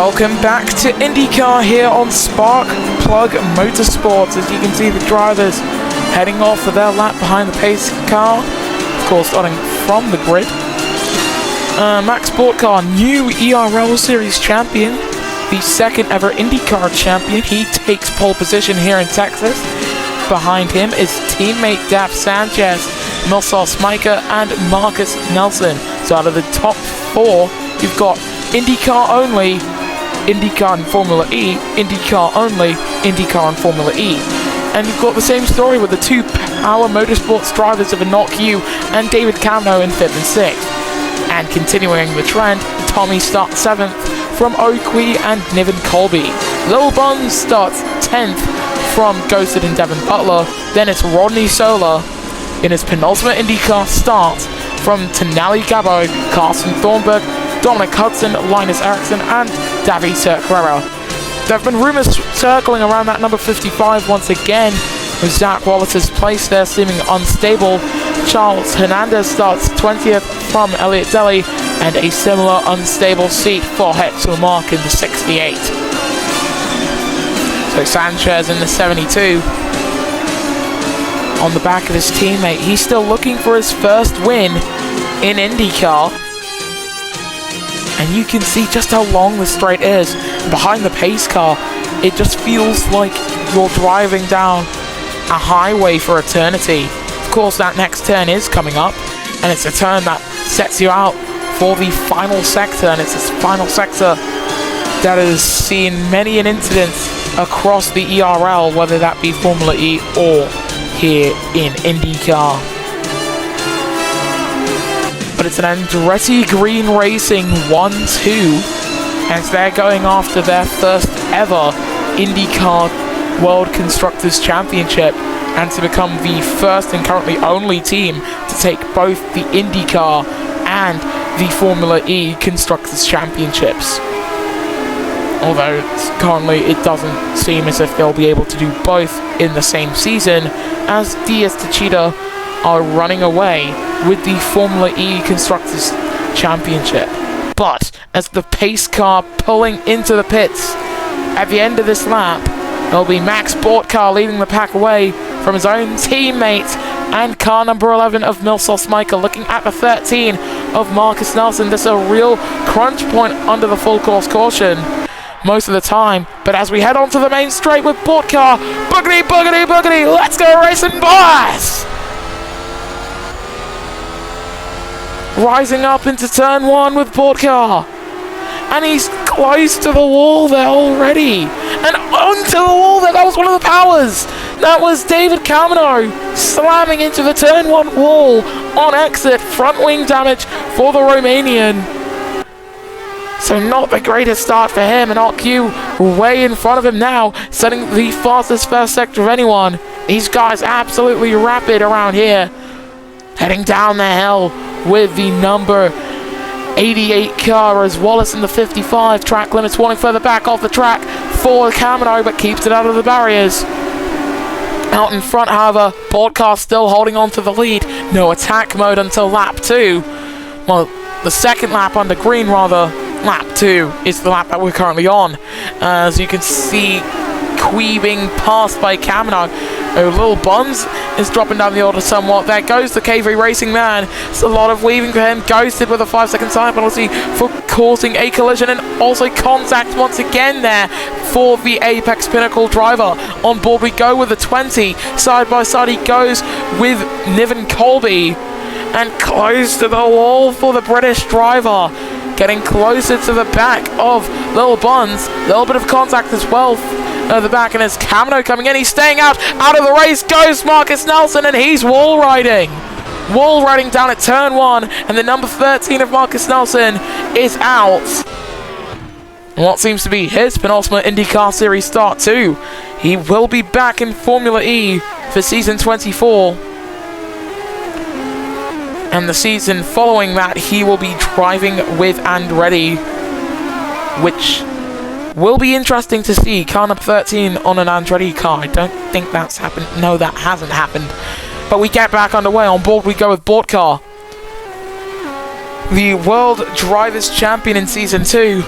Welcome back to INDYCAR here on Spark Plug Motorsports. As you can see, the drivers heading off for their lap behind the pace car, of course starting from the grid. Max Bortcar, new ERL Series champion, the second ever INDYCAR champion. He takes pole position here in Texas. Behind him is teammate Daf Sanchez, Milsar Smiker and Marcus Nelson. So out of the top four, you've got INDYCAR only, INDYCAR and Formula E, INDYCAR only, INDYCAR and Formula E. And you've got the same story with the two Power Motorsports drivers of Enoch Yu and David Camno in 5th and 6th. And continuing the trend, Tommy starts 7th from Oakley and Niven Colby. Lil Buns starts 10th from Ghosted and Devin Butler. Then it's Rodney Sola in his penultimate INDYCAR start from Tenali Gabo, Carson Thornburg, Dominic Hudson, Linus Eriksson, and Davi Cerquera. There have been rumors circling around that number 55 once again, with Zach Wallace's place there seeming unstable. Charles Hernandez starts 20th from Elliott Deli, and a similar unstable seat for Hetzel Mark in the 68. So Sanchez in the 72. On the back of his teammate, he's still looking for his first win in INDYCAR. And you can see just how long the straight is. Behind the pace car, it just feels like you're driving down a highway for eternity. Of course, that next turn is coming up, and it's a turn that sets you out for the final sector, and it's this final sector that has seen many an incident across the ERL, whether that be Formula E or here in INDYCAR. But it's an Andretti Green Racing 1-2 as they're going after their first ever INDYCAR World Constructors Championship and to become the first and currently only team to take both the INDYCAR and the Formula E Constructors Championships. Although currently it doesn't seem as if they'll be able to do both in the same season, as Diaz Techeetah are running away with the Formula E Constructors Championship. But as the pace car pulling into the pits at the end of this lap, it'll be Max Bortcar leading the pack away from his own teammate and car number 11 of Milsar Smiker, looking at the 13 of Marcus Nelson. This is a real crunch point under the full course caution most of the time, but as we head on to the main straight with Bortcar, boogity, boogity, boogity, let's go racing, boys! Rising up into turn 1 with Bortcar, and he's close to the wall there already, and onto the wall there. That was one of the powers. That was David Camino slamming into the turn 1 wall on exit, front wing damage for the Romanian. So not the greatest start for him, and RQ way in front of him now, setting the fastest first sector of anyone. These guys absolutely rapid around here, heading down the hill with the number 88 car as Wallace in the 55. Track limits warning further back off the track for Camino, but keeps it out of the barriers. Out in front, however, Bortcar still holding on to the lead. No attack mode until lap 2. Well, the second lap under green, rather. Lap 2 is the lap that we're currently on. As you can see, queeving past by Camino. Lil Buns is dropping down the order somewhat. There goes the KV Racing man. It's a lot of weaving for him. Ghosted with a 5-second time penalty for causing a collision, and also contact once again there for the Apex Pinnacle driver. On board we go with the 20. Side by side he goes with Niven Colby, and close to the wall for the British driver. Getting closer to the back of Lil Buns. A little bit of contact as well at the back, and as Camino coming in, he's staying out of the race goes Marcus Nelson, and he's wall riding down at turn 1, and the number 13 of Marcus Nelson is out. And what seems to be his penultimate INDYCAR Series start too. He will be back in Formula E for season 24. And the season following that, he will be driving with Andretti, which will be interesting to see. Car number 13 on an Andretti car. I don't think that's happened. No, that hasn't happened. But we get back underway. On board we go with Bortcar, the World Drivers' Champion in Season 2.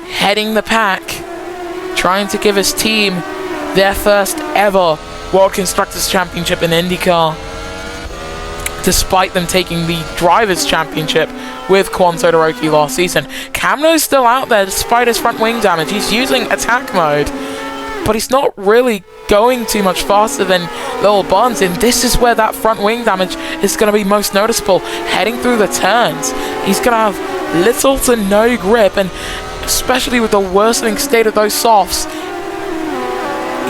heading the pack, trying to give his team their first ever World Constructors Championship in INDYCAR, despite them taking the Drivers' Championship with Kwon Todoroki last season. Kamino's still out there despite his front wing damage. He's using attack mode, but he's not really going too much faster than Little Buns, and this is where that front wing damage is going to be most noticeable. Heading through the turns, he's going to have little to no grip, and especially with the worsening state of those softs,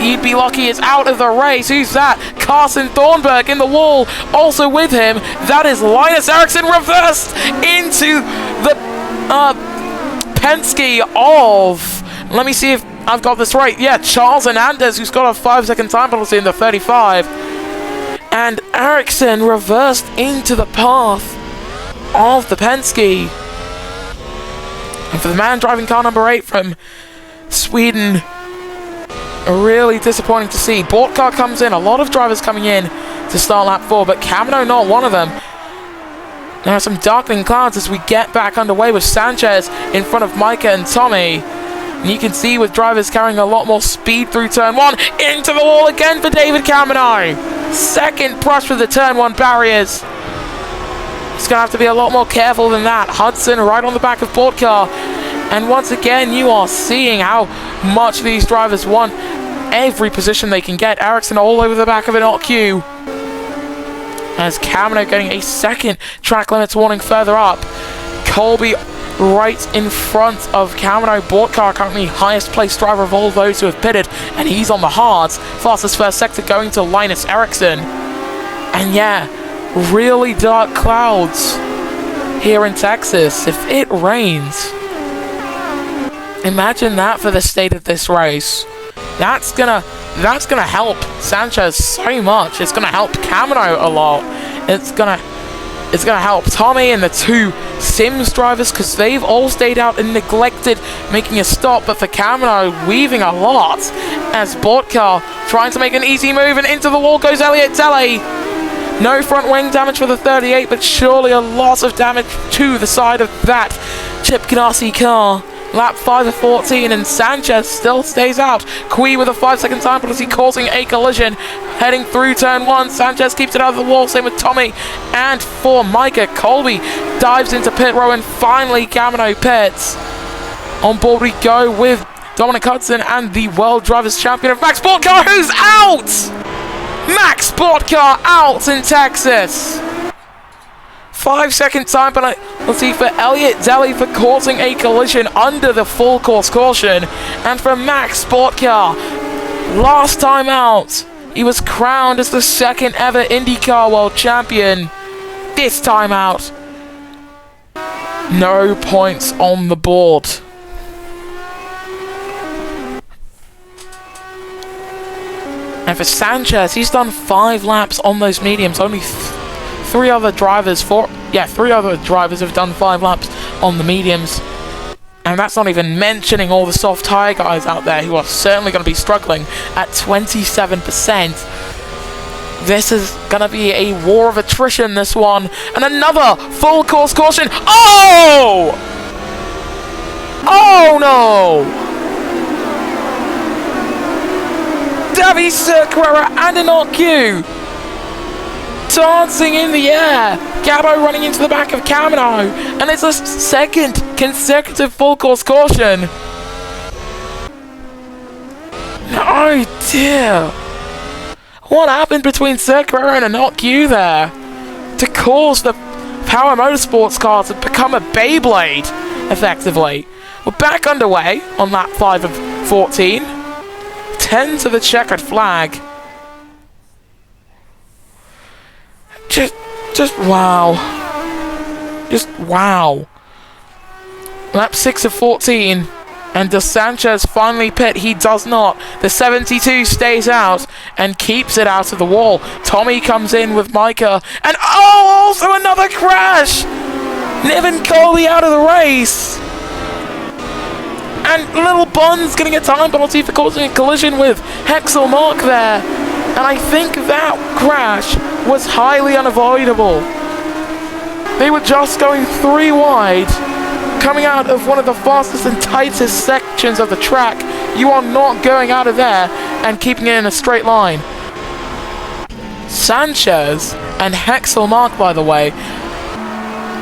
you'd be lucky it's out of the race. Who's that? Carson Thornburg in the wall, also with him. That is Linus Eriksson reversed into the Penske of, let me see if I've got this right. Yeah, Charles Hernandez, who's got a 5-second time penalty in the 35. And Eriksson reversed into the path of the Penske. And for the man driving car number 8 from Sweden, really disappointing to see. Bortkar comes in, a lot of drivers coming in to start lap 4, but Kamino not one of them. There are some darkening clouds as we get back underway with Sanchez in front of Micah and Tommy. And you can see with drivers carrying a lot more speed through turn 1. Into the wall again for David Kamino. Second brush with the turn 1 barriers. He's going to have to be a lot more careful than that. Hudson right on the back of Bortkar. And once again, you are seeing how much these drivers want every position they can get. Eriksson all over the back of an RQ. As Kamino getting a second track limits warning further up. Colby right in front of Kamino. Bortkar currently highest placed driver of all those who have pitted, and he's on the hards. Fastest first sector going to Linus Eriksson. And yeah, really dark clouds here in Texas. If it rains, imagine that for the state of this race. That's gonna help Sanchez so much. It's gonna help Kamino a lot. It's gonna help Tommy and the two Sims drivers, because they've all stayed out and neglected making a stop. But for Kamino, weaving a lot as Bortkar trying to make an easy move, and into the wall goes Elliot Dele. No front wing damage for the 38, but surely a lot of damage to the side of that Chip Ganassi car. Lap 5 of 14, and Sanchez still stays out. Kui with a 5-second time penalty, causing a collision. Heading through turn 1, Sanchez keeps it out of the wall, same with Tommy. And for Micah, Colby dives into pit row, and finally Kamino pits. On board we go with Dominic Hudson and the World Drivers' Champion of Max Bortkar, who's out! Max Bortkar out in Texas. 5-second time penalty for Elliot Dele for causing a collision under the full course caution. And for Max Bortkar, last time out, he was crowned as the second ever IndyCar World Champion. This time out, no points on the board. And for Sanchez, he's done 5 laps on those mediums. Only three other drivers have done 5 laps on the mediums. And that's not even mentioning all the soft tyre guys out there who are certainly going to be struggling at 27%. This is going to be a war of attrition, this one. And another full course caution. Oh! Oh no! Davy Cerquera and an RQ dancing in the air. Gabo running into the back of Kamino, and it's a second consecutive full course caution. Oh dear. What happened between Cerquera and an RQ there to cause the Power Motorsports car to become a Beyblade, effectively? We're back underway on lap 5 of 14. 10 to the checkered flag. Just wow. Just wow. Lap 6 of 14. And does Sanchez finally pit? He does not. The 72 stays out and keeps it out of the wall. Tommy comes in with Micah. And oh, also another crash! Niven Coley out of the race. And Little Bun's getting a time penalty for causing a collision with Hexel Mark there. And I think that crash was highly unavoidable. They were just going 3 wide coming out of one of the fastest and tightest sections of the track. You are not going out of there and keeping it in a straight line. Sanchez and Hexel Mark, by the way,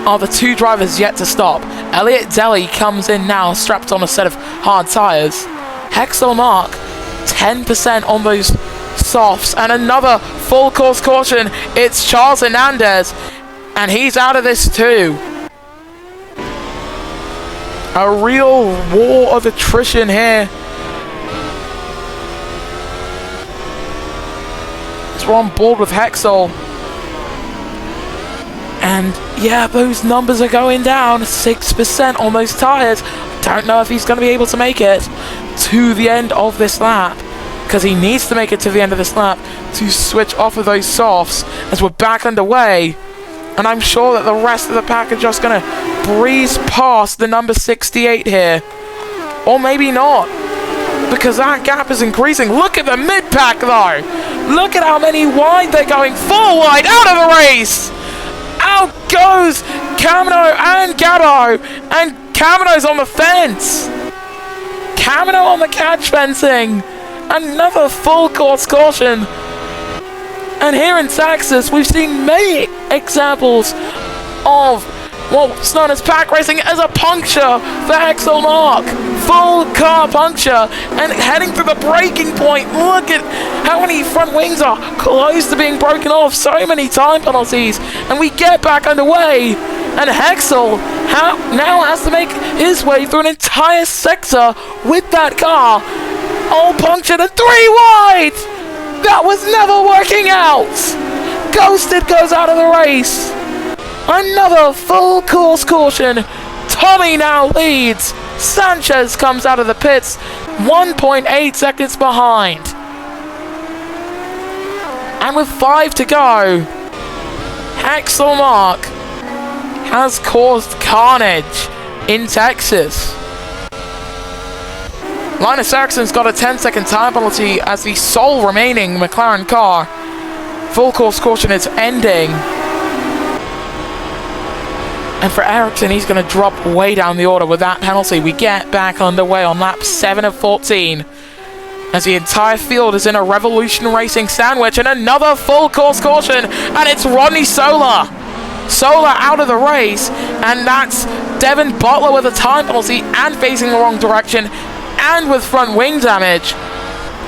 are the two drivers yet to stop. Elliot Deli comes in now, strapped on a set of hard tyres. Hexel Mark, 10% on those softs, and another full course caution. It's Charles Hernandez, and he's out of this too. A real war of attrition here. We're on board with Hexel. And yeah, those numbers are going down. 6% on those tyres. Don't know if he's going to be able to make it to the end of this lap, because he needs to make it to the end of this lap to switch off of those softs as we're back underway. And I'm sure that the rest of the pack are just going to breeze past the number 68 here. Or maybe not, because that gap is increasing. Look at the mid-pack though. Look at how many wide they're going. 4 wide out of the race. Out goes Camino and Gatto. And Camino's on the fence. Camino on the catch fencing. Another full course caution. And here in Texas, we've seen many examples of what's known as pack racing as a puncture for Hexel Mark. Full car puncture and heading to the breaking point. Look at how many front wings are close to being broken off. So many time penalties. And we get back underway. And Hexel now has to make his way through an entire sector with that car. All punctured and 3 wide. That was never working out. Ghosted goes out of the race. Another full course caution. Tommy now leads. Sanchez comes out of the pits 1.8 seconds behind. And with 5 to go, Hexel Mark has caused carnage in Texas. Linus Erickson's got a 10-second time penalty as the sole remaining McLaren car. Full course caution is ending. And for Ericsson, he's going to drop way down the order with that penalty. We get back underway on lap 7 of 14. As the entire field is in a Revolution Racing sandwich. And another full course caution. And it's Rodney Sola. Sola out of the race. And that's Devin Butler with a time penalty and facing the wrong direction. And with front wing damage.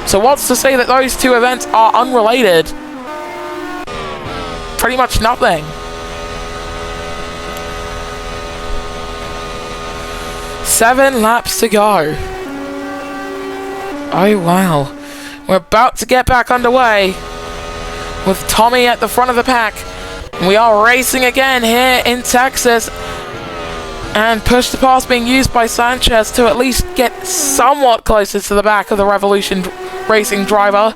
So what's to say that those two events are unrelated? Pretty much nothing. 7 laps to go. Oh wow. We're about to get back underway with Tommy at the front of the pack. We are racing again here in Texas. And push to pass being used by Sanchez to at least get somewhat closer to the back of the Revolution Racing driver.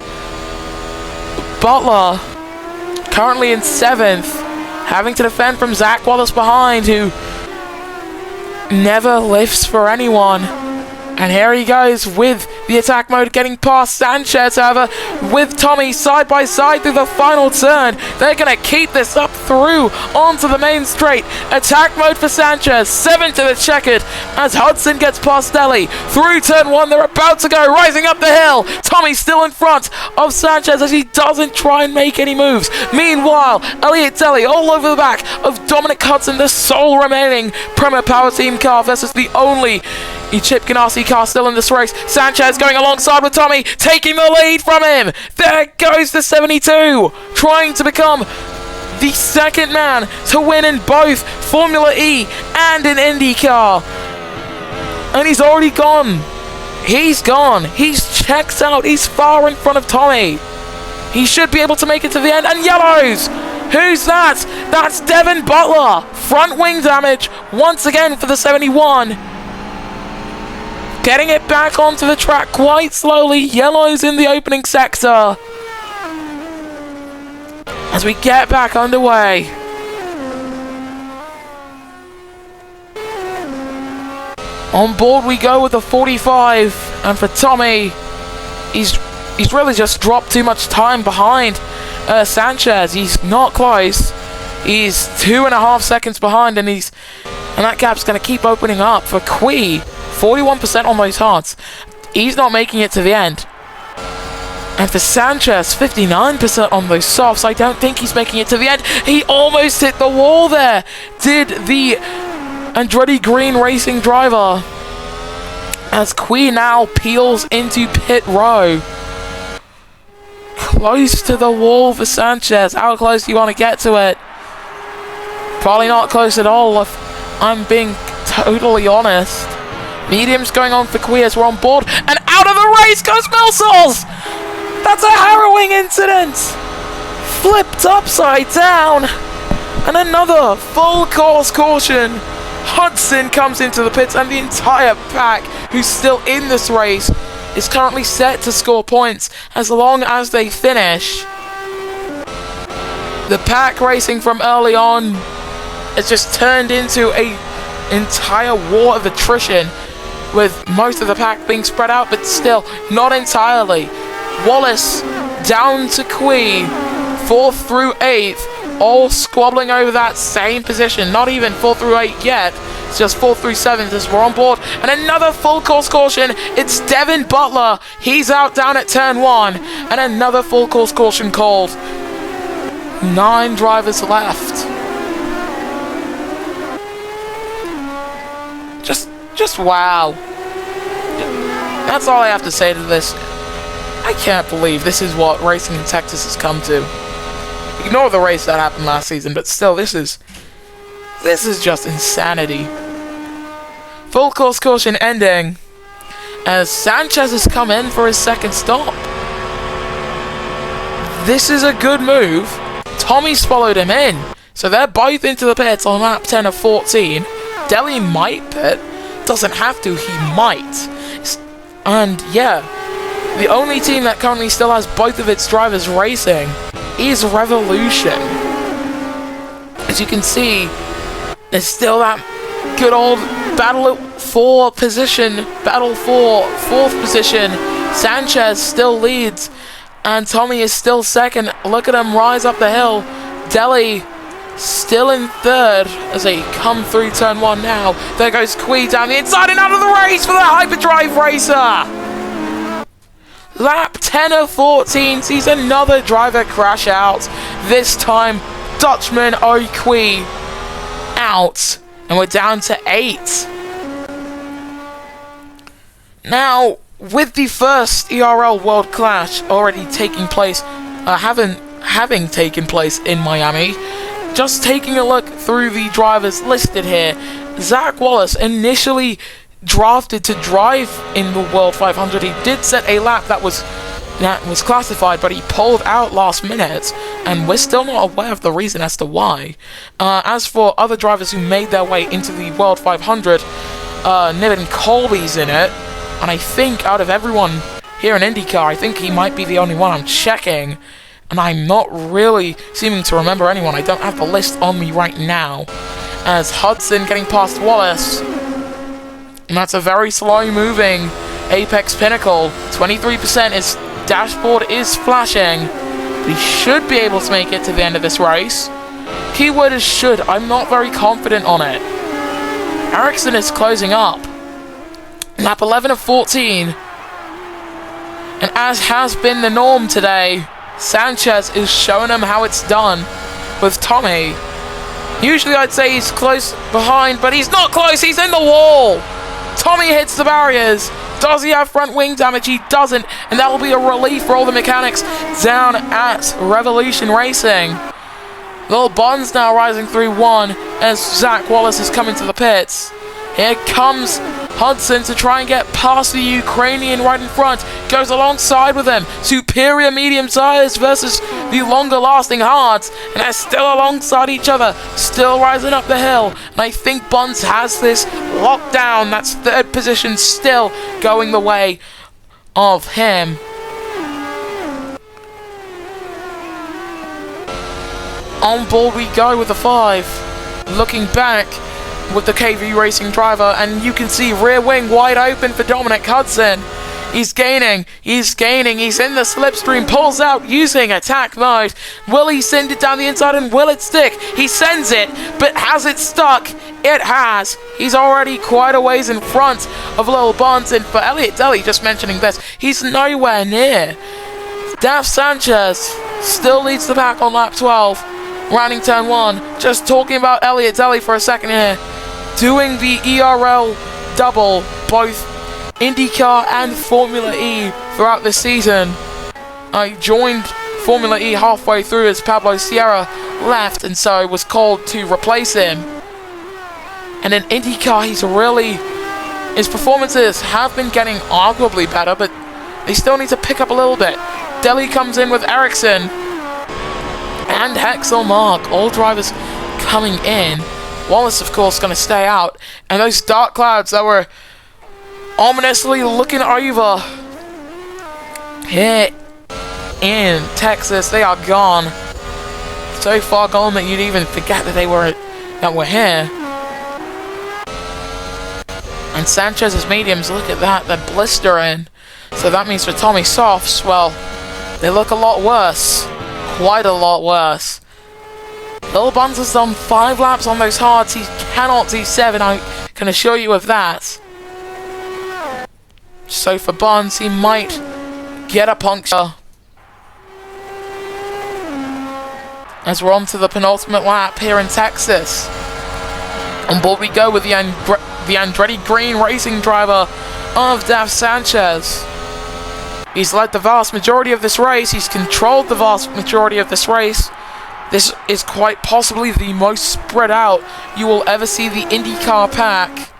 Butler currently in 7th, having to defend from Zach Wallace behind, who never lifts for anyone. And here he goes with the attack mode, getting past Sanchez, however, with Tommy side by side through the final turn. They're going to keep this up through onto the main straight. Attack mode for Sanchez, 7 to the checkered as Hudson gets past Deli. Through turn 1, they're about to go, rising up the hill. Tommy still in front of Sanchez as he doesn't try and make any moves. Meanwhile, Elliot Deli all over the back of Dominic Hudson, the sole remaining Premier Power Team car versus the only Chip Ganassi car still in this race. Sanchez going alongside with Tommy, taking the lead from him. There goes the 72, trying to become the second man to win in both Formula E and in INDYCAR. And he's already gone. He's gone. He's checked out. He's far in front of Tommy. He should be able to make it to the end. And yellows. Who's that? That's Devin Butler. Front wing damage once again for the 71. Getting it back onto the track quite slowly. Yellows in the opening sector. As we get back underway. On board we go with the 45. And for Tommy, he's really just dropped too much time behind Sanchez. He's not close. He's 2.5 seconds behind, and he's And that gap's going to keep opening up for Prix. 41% on those hards. He's not making it to the end. And for Sanchez, 59% on those softs. I don't think he's making it to the end. He almost hit the wall there. Did the Andretti Green Racing driver. As Prix now peels into pit row. Close to the wall for Sanchez. How close do you want to get to it? Probably not close at all, if I'm being totally honest. Medium's going on for Prix as we're on board. And out of the race goes Milsels! That's a harrowing incident! Flipped upside down! And another full course caution. Hudson comes into the pits, and the entire pack, who's still in this race, is currently set to score points as long as they finish. The pack racing from early on has just turned into an entire war of attrition, with most of the pack being spread out, but still not entirely. Wallace down to Prix, 4th through 8th, all squabbling over that same position. Not even 4 through 8 yet. It's just 4 through 7th as we're on board. And another full course caution. It's Devin Butler. He's out down at turn 1. And another full course caution called. 9 drivers left. Just wow. That's all I have to say to this. I can't believe this is what racing in Texas has come to. Ignore the race that happened last season, but still, this is just insanity. Full course caution ending as Sanchez has come in for his second stop. This is a good move. Tommy's followed him in, so they're both into the pits on lap 10 of 14. Deli might pit. Doesn't have to, he might. And yeah, the only team that currently still has both of its drivers racing is Revolution. As you can see, there's still that good old battle for position, battle for 4th position. Sanchez still leads, and Tommy is still second. Look at him rise up the hill. Deli still in 3rd as they come through turn 1 now. There goes Prix down the inside and out of the race for the Hyperdrive Racer. Lap 10 of 14 sees another driver crash out. This time, Dutchman Prix out. And we're down to 8. Now, with the first ERL World Clash already taking place, having taken place in Miami, just taking a look through the drivers listed here, Zach Wallace initially drafted to drive in the World 500. He did set a lap that was classified, but he pulled out last minute, and we're still not aware of the reason as to why. As for other drivers who made their way into the World 500, Niven Colby's in it, and I think out of everyone here in INDYCAR, I think he might be the only one. I'm checking, and I'm not really seeming to remember anyone. I don't have the list on me right now. As Hudson getting past Wallace, and that's a very slow moving Apex Pinnacle. 23%, his dashboard is flashing, but he should be able to make it to the end of this race. Keyword is should. I'm not very confident on it. Ericsson is closing up. Lap 11 of 14. And as has been the norm today, Sanchez is showing him how it's done with Tommy. Usually I'd say he's close behind, but he's not close, he's in the wall. Tommy hits the barriers. Does he have front wing damage? He doesn't, and that will be a relief for all the mechanics down at Revolution Racing. Little Bonds now rising through 1 as Zach Wallace is coming to the pits. Here comes Hudson to try and get past the Ukrainian right in front. Goes alongside with him. Superior medium size versus the longer lasting hards. And they're still alongside each other. Still rising up the hill. And I think Bonds has this locked down. That's 3rd position still going the way of him. On board we go with the 5. Looking back with the KV Racing driver, and you can see rear wing wide open for Dominic Hudson. He's gaining. He's in the slipstream. Pulls out using attack mode. Will he send it down the inside and will it stick? He sends it, but has it stuck? It has. He's already quite a ways in front of Lil Buns. And for Elliot Deli, just mentioning this, he's nowhere near. Daf Sanchez still leads the pack on lap 12. Rounding turn 1. Just talking about Elliot Deli for a second here. Doing the ERL double, both INDYCAR and Formula E throughout the season. I joined Formula E halfway through as Pablo Sierra left, and so was called to replace him. And in INDYCAR, his performances have been getting arguably better, but they still need to pick up a little bit. Deli comes in with Ericsson and Hexel Mark, all drivers coming in. Wallace, of course, going to stay out, and those dark clouds that were ominously looking over here in Texas, they are gone. So far gone that you'd even forget that we're here. And Sanchez's mediums, look at that, they're blistering. So that means for Tommy Softs, well, they look a lot worse. Quite a lot worse. Lil Buns has done 5 laps on those hards. He cannot do 7, I can assure you of that. So for Buns, he might get a puncture. As we're on to the penultimate lap here in Texas. On board we go with the Andretti Green racing driver of Daf Sanchez. He's led the vast majority of this race. He's controlled the vast majority of this race. This is quite possibly the most spread out you will ever see the INDYCAR pack.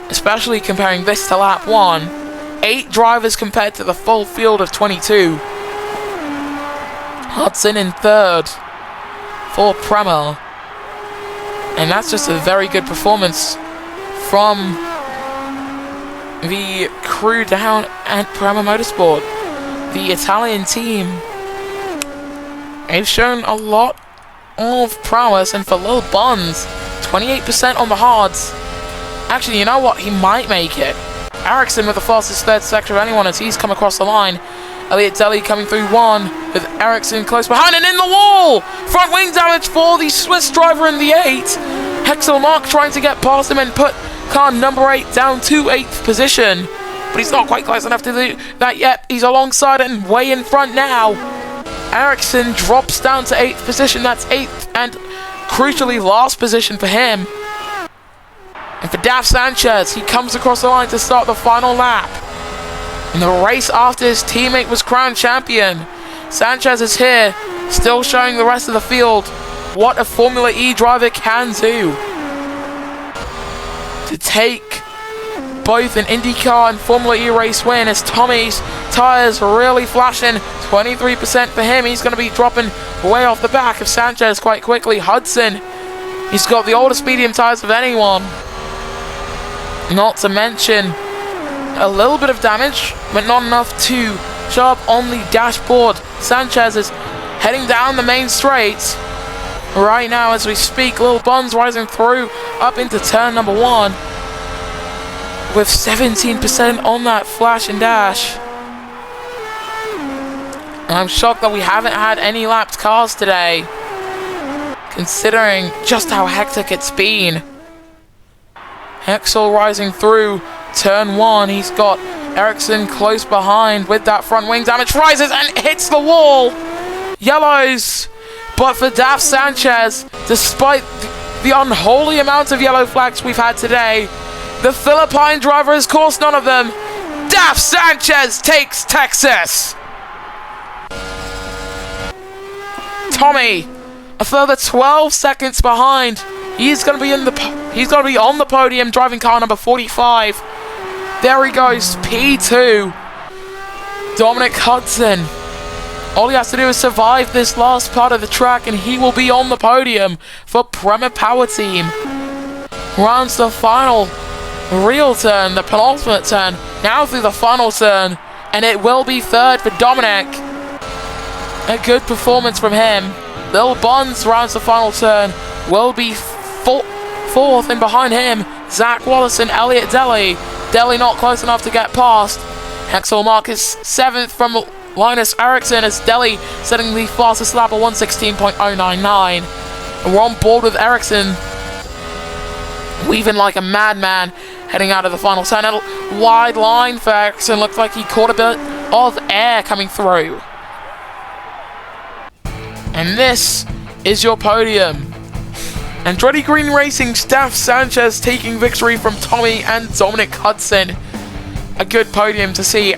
Especially comparing this to lap 1. 8 drivers compared to the full field of 22. Hudson in 3rd for Prema. And that's just a very good performance from the crew down at Prema Motorsport. The Italian team. They've shown a lot of prowess, and for Lil Buns, 28% on the hards. Actually, you know what? He might make it. Ericsson with the fastest 3rd sector of anyone as he's come across the line. Elliot Deli coming through 1 with Ericsson close behind and in the wall! Front wing damage for the Swiss driver in the 8. Hexel Mark trying to get past him and put car number 8 down to 8th position. But he's not quite close enough to do that yet. He's alongside it and way in front now. Ericsson drops down to 8th position. That's 8th and crucially last position for him. And for Daf Sanchez, he comes across the line to start the final lap. In the race after his teammate was crowned champion, Sanchez is here, still showing the rest of the field what a Formula E driver can do. To take both an INDYCAR and Formula E race win as Tommy's tyres really flashing. 23% for him. He's going to be dropping way off the back of Sanchez quite quickly. Hudson, he's got the oldest medium tyres of anyone. Not to mention a little bit of damage, but not enough to show up on the dashboard. Sanchez is heading down the main straight right now as we speak. Lil Buns rising through up into turn number 1 with 17% on that flash and dash. And I'm shocked that we haven't had any lapped cars today, considering just how hectic it's been. Hexel rising through turn 1. He's got Ericsson close behind with that front wing damage. Rises and hits the wall. Yellows. But for Daf Sanchez, despite the unholy amount of yellow flags we've had today, the Philippine driver has caused none of them. Daf Sanchez takes Texas. Tommy, a further 12 seconds behind. He's going to be on the podium, driving car number 45. There he goes, P2. Dominic Hudson. All he has to do is survive this last part of the track, and he will be on the podium for Prema Power Team. Rounds the final real turn, the penultimate turn, now through the final turn, and it will be 3rd for Dominic. A good performance from him. Lil Buns rounds the final turn, will be 4th, and behind him, Zach Wallace and Elliot Deli. Deli not close enough to get past. Hexel Mark is 7th from Linus Eriksson as Delhi setting the fastest lap of 1:16.099. We're on board with Eriksson, weaving like a madman, heading out of the final turn. A wide line for Eriksson, looked like he caught a bit of air coming through. And this is your podium. Andretti Green Racing, Steph Sanchez taking victory from Tommy and Dominic Hudson. A good podium to see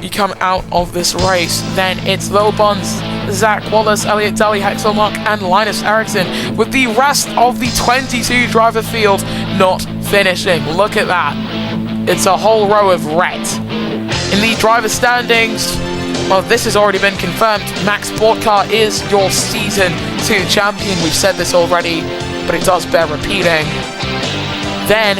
you come out of this race. Then it's Lil Buns, Zach Wallace, Elliot Daly, Hexel Mark and Linus Eriksson, with the rest of the 22 driver field not finishing. Look at that. It's a whole row of red. In the driver standings, well, this has already been confirmed. Max Sportcar is your Season 2 champion. We've said this already, but it does bear repeating. Then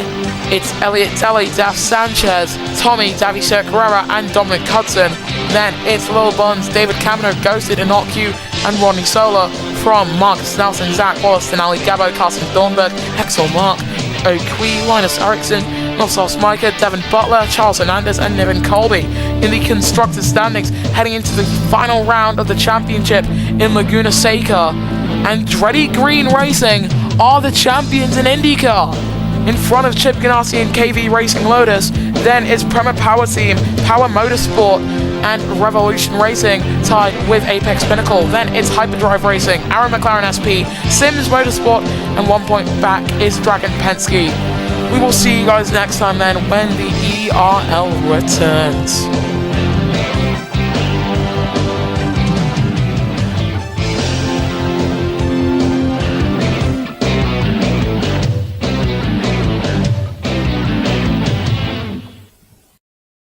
it's Elliot Daly, Daf Sanchez, Tommy, Davide Carrera and Dominic Hudson. Then it's Lil Buns, David Camino, Ghosted, Inocu and Rodney Sola from Marcus Nelson, Zach Wallace, Denali Gabo, Carson Thornburg, Hexel Mark, O'Quee, Linus Eriksson, Nossos Micah, Devin Butler, Charles Hernandez and Niven Colby. In the constructors standings, heading into the final round of the championship in Laguna Seca, Andretti Green Racing are the champions in INDYCAR. In front of Chip Ganassi and KV Racing Lotus, then it's Prema Power Team, Power Motorsport and Revolution Racing tied with Apex Pinnacle. Then it's Hyperdrive Racing, Aaron McLaren SP, Sims Motorsport, and 1 point back is Dragon Penske. We will see you guys next time then when the ERL returns.